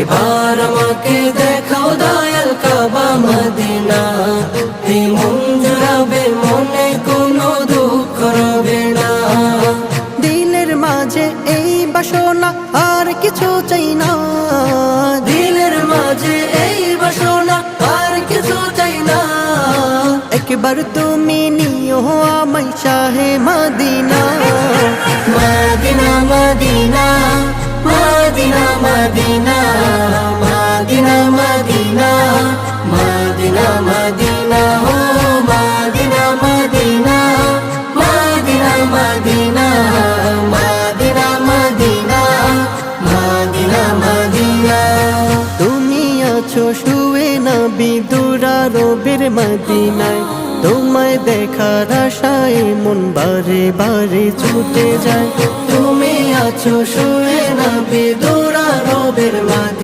একবার আমাকে দেখাও দয়াল কাবা মদিনা, এই মন জুড়াবে মনে কোনো দুঃখ রবে না। দিলের মাঝে এই বাসনা আর কিছু চাই না, দিলের মাঝে এই বাসনা আর কিছু চাই না। একবার তুমি নিও আমায় শাহে Medina. Medina Medina Medina Medina Medina Medina Medina Medina ও Medina Medina Medina Medina Medina Medina Medina Medina. তুমি আছো শুয়ে নবী দুরারবের মদিনায়, তোমায় দেখার আশায় মন বারে বারে ছুটে যায়। তুমি আছো শুয়ে নবী দুরারবের মদিনায়।